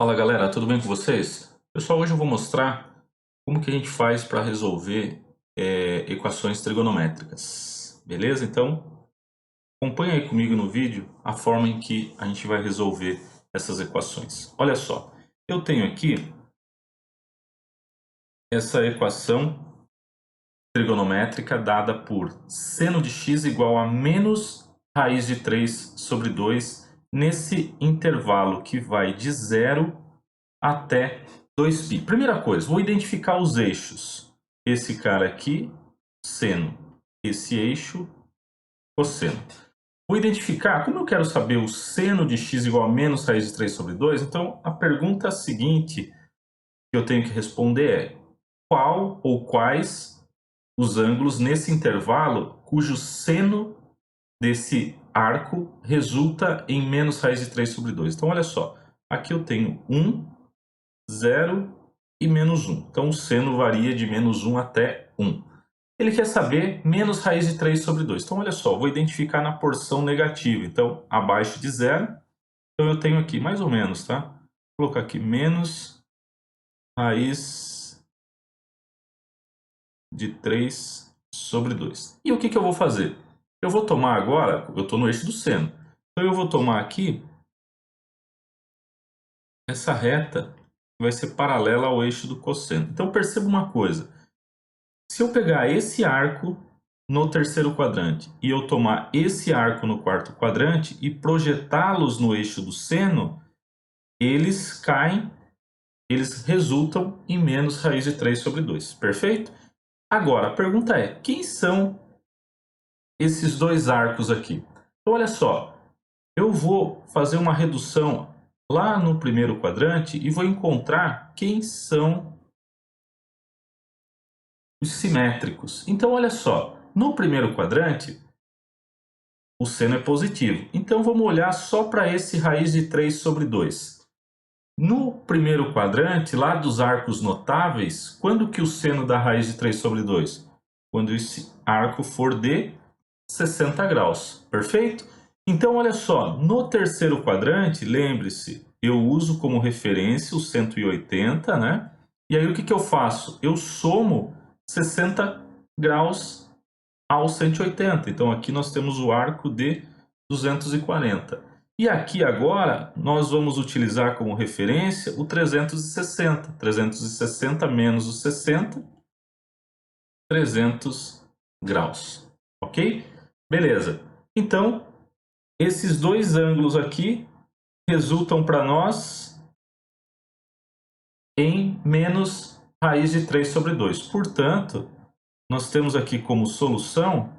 Fala galera, tudo bem com vocês? Pessoal, hoje eu vou mostrar como que a gente faz para resolver equações trigonométricas, beleza? Então, acompanha aí comigo no vídeo a forma em que a gente vai resolver essas equações. Olha só, eu tenho aqui essa equação trigonométrica dada por seno de x igual a menos raiz de 3 sobre 2 nesse intervalo que vai de 0 até 2π. Primeira coisa, vou identificar os eixos. Esse cara aqui, seno. Esse eixo, cosseno. Vou identificar, como eu quero saber o seno de x igual a menos raiz de 3 sobre 2, então a pergunta seguinte que eu tenho que responder é: qual ou quais os ângulos nesse intervalo cujo seno desse arco resulta em menos raiz de 3 sobre 2? Então olha só, aqui eu tenho 1, 0 e menos 1. Então o seno varia de menos 1 até 1. Ele quer saber menos raiz de 3 sobre 2. Então olha só, vou identificar na porção negativa. Então abaixo de 0, então eu tenho aqui mais ou menos, tá? Vou colocar aqui menos raiz de 3 sobre 2. E o que eu vou fazer? Eu vou tomar agora, eu estou no eixo do seno. Então eu vou tomar aqui essa reta que vai ser paralela ao eixo do cosseno. Então perceba uma coisa. Se eu pegar esse arco no terceiro quadrante e eu tomar esse arco no quarto quadrante e projetá-los no eixo do seno, eles caem, eles resultam em menos raiz de 3 sobre 2. Perfeito? Agora, a pergunta é, quem são esses dois arcos aqui? Então, olha só, eu vou fazer uma redução lá no primeiro quadrante e vou encontrar quem são os simétricos. Então, olha só, no primeiro quadrante, o seno é positivo. Então, vamos olhar só para esse raiz de 3 sobre 2. No primeiro quadrante, lá dos arcos notáveis, quando que o seno da raiz de 3 sobre 2? Quando esse arco for de 60 graus, perfeito? Então, olha só, no terceiro quadrante, lembre-se, eu uso como referência o 180, né? E aí o que eu faço? Eu somo 60 graus ao 180. Então aqui nós temos o arco de 240. E aqui agora nós vamos utilizar como referência o 360. 360 menos o 60, 300 graus. Ok? Beleza. Então, esses dois ângulos aqui resultam para nós em menos raiz de 3 sobre 2. Portanto, nós temos aqui como solução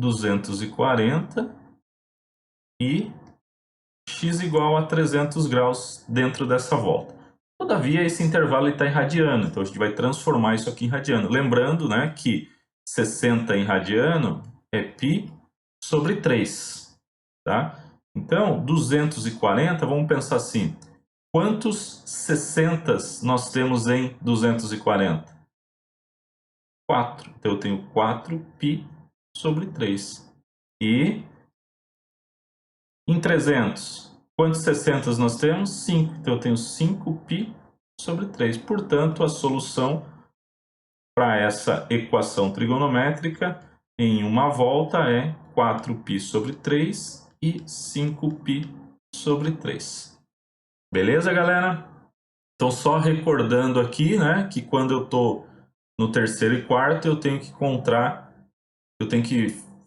240 e x igual a 300 graus dentro dessa volta. Todavia, esse intervalo está em radiano, então a gente vai transformar isso aqui em radiano. Lembrando, né, que 60 em radiano é π sobre 3. Tá? Então, 240, vamos pensar assim, quantos 60 nós temos em 240? 4. Então eu tenho 4π sobre 3. E em 300, quantos 60 nós temos? 5. Então eu tenho 5π sobre 3. Portanto, a solução para essa equação trigonométrica em uma volta é 4π sobre 3 e 5π sobre 3. Beleza, galera? Então, só recordando aqui, né, que quando eu estou no terceiro e quarto, eu tenho que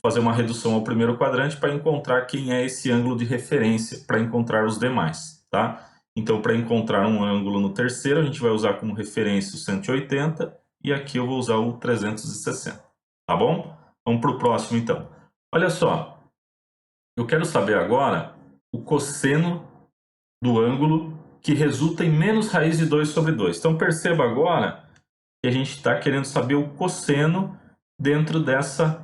fazer uma redução ao primeiro quadrante para encontrar quem é esse ângulo de referência, para encontrar os demais, tá? Então, para encontrar um ângulo no terceiro, a gente vai usar como referência o 180 e aqui eu vou usar o 360, tá bom? Vamos para o próximo, então. Olha só, eu quero saber agora o cosseno do ângulo que resulta em menos raiz de 2 sobre 2. Então, perceba agora que a gente está querendo saber o cosseno dentro dessa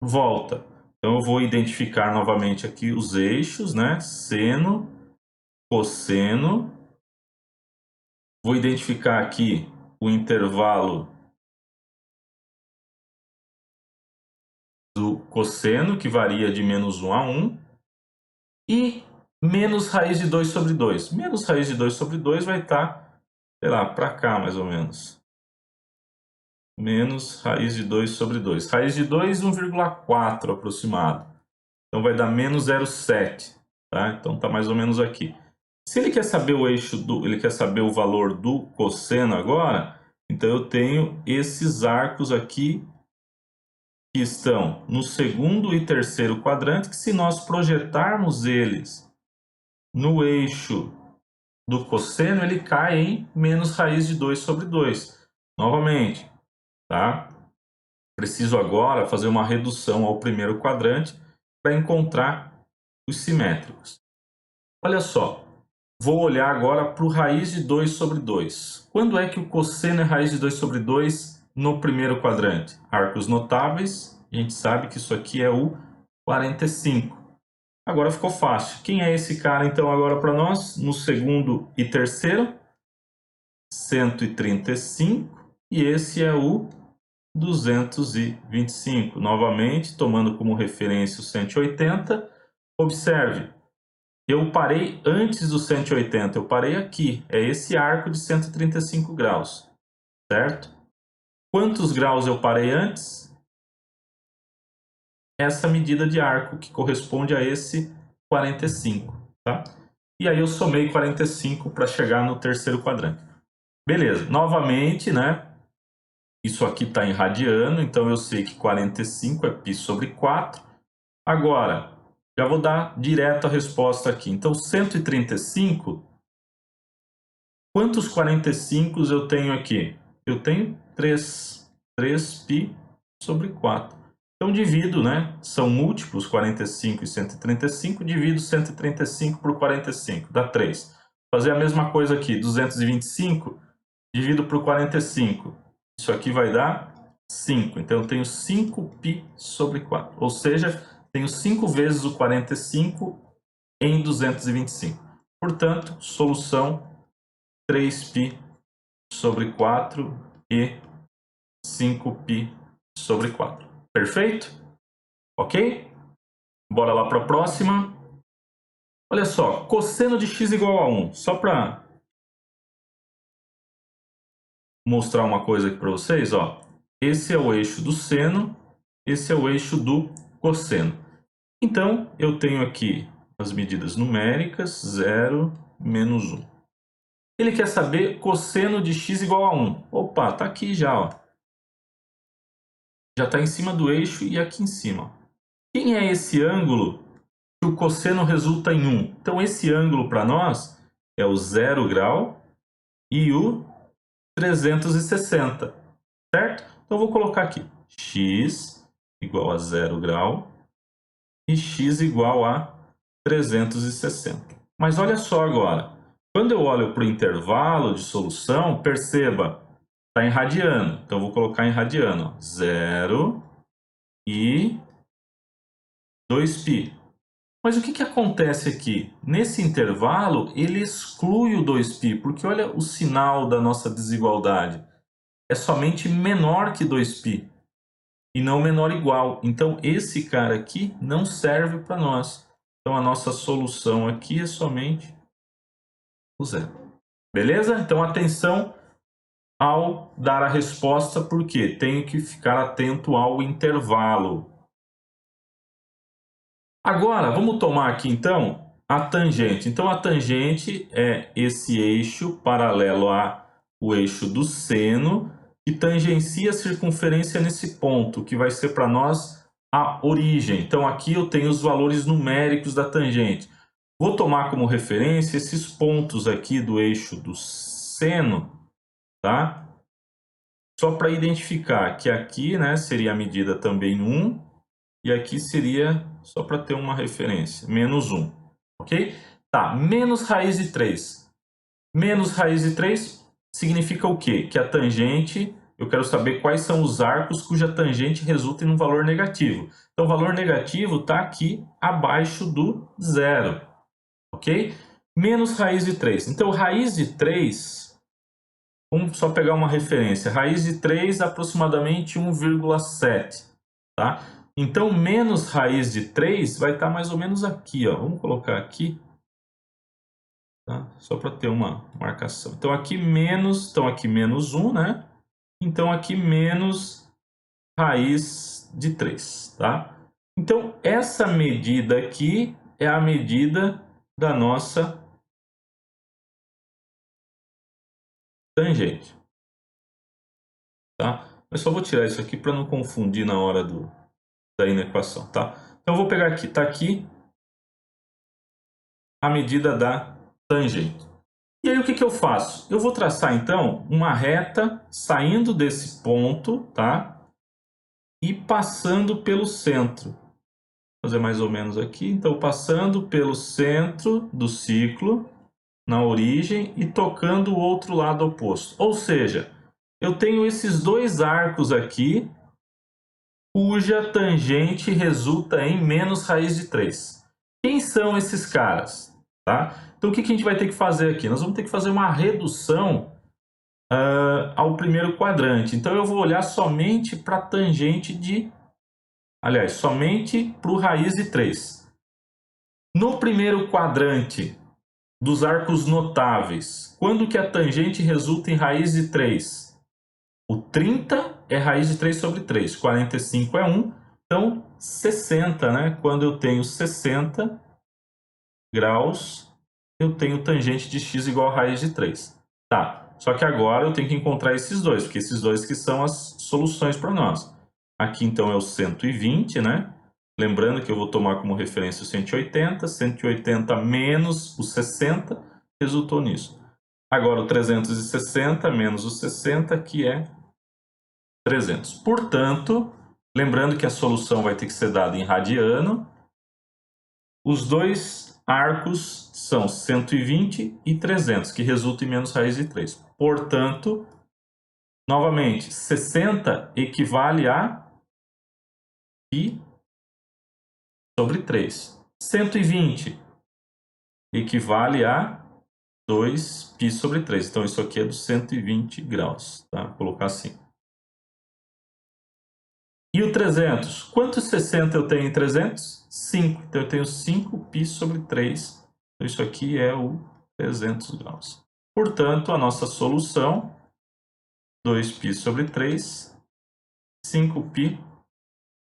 volta. Então eu vou identificar novamente aqui os eixos, né? Seno, cosseno. Vou identificar aqui o intervalo do cosseno, que varia de menos 1 a 1. E menos raiz de 2 sobre 2. Menos raiz de 2 sobre 2 vai estar, sei lá, para cá mais ou menos. Menos raiz de 2 sobre 2. Raiz de 2, 1,4 aproximado. Então vai dar menos 0,7. Tá? Então está mais ou menos aqui. Se ele quer saber o eixo ele quer saber o valor do cosseno agora, então eu tenho esses arcos aqui que estão no segundo e terceiro quadrante, que se nós projetarmos eles no eixo do cosseno, ele cai em menos raiz de 2 sobre 2. Novamente, tá? Preciso agora fazer uma redução ao primeiro quadrante para encontrar os simétricos. Olha só, vou olhar agora para o raiz de 2 sobre 2. Quando é que o cosseno é raiz de 2 sobre 2 no primeiro quadrante? Arcos notáveis, a gente sabe que isso aqui é o 45. Agora ficou fácil. Quem é esse cara então agora para nós? No segundo e terceiro, 135, e esse é o 225. Novamente, tomando como referência o 180, observe, eu parei antes do 180, eu parei aqui, é esse arco de 135 graus, certo? Quantos graus eu parei antes? Essa medida de arco, que corresponde a esse 45, tá? E aí eu somei 45 para chegar no terceiro quadrante. Beleza, novamente, né? Isso aqui está em radiano, então eu sei que 45 é π sobre 4. Agora, já vou dar direto a resposta aqui. Então, 135, quantos 45 eu tenho aqui? Eu tenho 3. 3π sobre 4. Então, divido, né? São múltiplos, 45 e 135. Divido 135 por 45, dá 3. Vou fazer a mesma coisa aqui, 225, divido por 45. Isso aqui vai dar 5. Então, eu tenho 5π sobre 4. Ou seja, tenho 5 vezes o 45 em 225. Portanto, solução 3π sobre 4 e 5π sobre 4. Perfeito? Ok? Bora lá para a próxima. Olha só, cosseno de x igual a 1. Só para mostrar uma coisa aqui para vocês, ó. Esse é o eixo do seno, esse é o eixo do cosseno. Então, eu tenho aqui as medidas numéricas, 0, menos 1. Ele quer saber cosseno de x igual a 1. Opa, tá aqui já, ó. Já está em cima do eixo e aqui em cima. Quem é esse ângulo que o cosseno resulta em 1? Então, esse ângulo para nós é o 0 grau e o 360, certo? Então, eu vou colocar aqui x igual a 0 grau e x igual a 360. Mas olha só agora, quando eu olho para o intervalo de solução, perceba, está em radiano. Então, eu vou colocar em radiano, 0 e 2π. Mas o que acontece aqui? Nesse intervalo, ele exclui o 2π, porque olha o sinal da nossa desigualdade. É somente menor que 2π e não menor igual. Então, esse cara aqui não serve para nós. Então, a nossa solução aqui é somente o zero. Beleza? Então, atenção ao dar a resposta, porque tenho que ficar atento ao intervalo. Agora, vamos tomar aqui, então, a tangente. Então, a tangente é esse eixo paralelo ao eixo do seno, que tangencia a circunferência nesse ponto, que vai ser para nós a origem. Então, aqui eu tenho os valores numéricos da tangente. Vou tomar como referência esses pontos aqui do eixo do seno, tá? Só para identificar que aqui, né, seria a medida também 1, e aqui seria, só para ter uma referência, menos 1, ok? Tá, menos raiz de 3. Menos raiz de 3 significa o quê? Que a tangente, eu quero saber quais são os arcos cuja tangente resulta em um valor negativo. Então, o valor negativo está aqui abaixo do zero, ok? Menos raiz de 3. Então, raiz de 3, vamos só pegar uma referência. Raiz de 3 aproximadamente 1,7, tá? Então, menos raiz de 3 vai estar mais ou menos aqui, ó. Vamos colocar aqui tá? Só para ter uma marcação. Então aqui menos 1, né? Então aqui menos raiz de 3, tá? Então essa medida aqui é a medida da nossa tangente, tá? Eu só vou tirar isso aqui para não confundir na hora da inequação, tá? Então eu vou pegar aqui, tá aqui a medida da tangente. E aí o que eu faço? Eu vou traçar então uma reta saindo desse ponto, tá? E passando pelo centro. Vou fazer mais ou menos aqui. Então passando pelo centro do ciclo, na origem, e tocando o outro lado oposto. Ou seja, eu tenho esses dois arcos aqui, cuja tangente resulta em menos raiz de 3. Quem são esses caras? Tá? Então o que a gente vai ter que fazer aqui? Nós vamos ter que fazer uma redução ao primeiro quadrante. Então eu vou olhar somente para a tangente de... Aliás, somente para o raiz de 3. No primeiro quadrante dos arcos notáveis, quando que a tangente resulta em raiz de 3? O 30 é raiz de 3 sobre 3, 45 é 1, então 60, né? Quando eu tenho 60 graus, eu tenho tangente de x igual a raiz de 3. Tá, só que agora eu tenho que encontrar esses dois, porque esses dois que são as soluções para nós. Aqui então é o 120, né? Lembrando que eu vou tomar como referência o 180, 180 menos o 60, resultou nisso. Agora o 360 menos o 60, que é 300. Portanto, lembrando que a solução vai ter que ser dada em radiano, os dois arcos são 120 e 300, que resulta em menos raiz de 3. Portanto, novamente, 60 equivale a π sobre 3. 120 equivale a 2π sobre 3. Então, isso aqui é dos 120 graus, tá? Vou colocar assim. E o 300? Quantos 60 eu tenho em 300? 5. Então, eu tenho 5π sobre 3. Então, isso aqui é o 300 graus. Portanto, a nossa solução, 2π sobre 3, 5π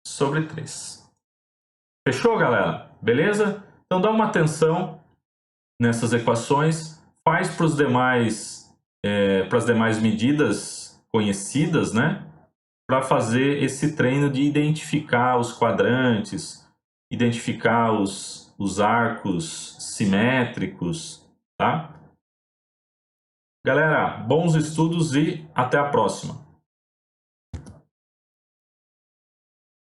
sobre 3. Fechou, galera? Beleza? Então, dá uma atenção nessas equações, faz para as demais medidas conhecidas, né? Para fazer esse treino de identificar os quadrantes, identificar os arcos simétricos, tá? Galera, bons estudos e até a próxima!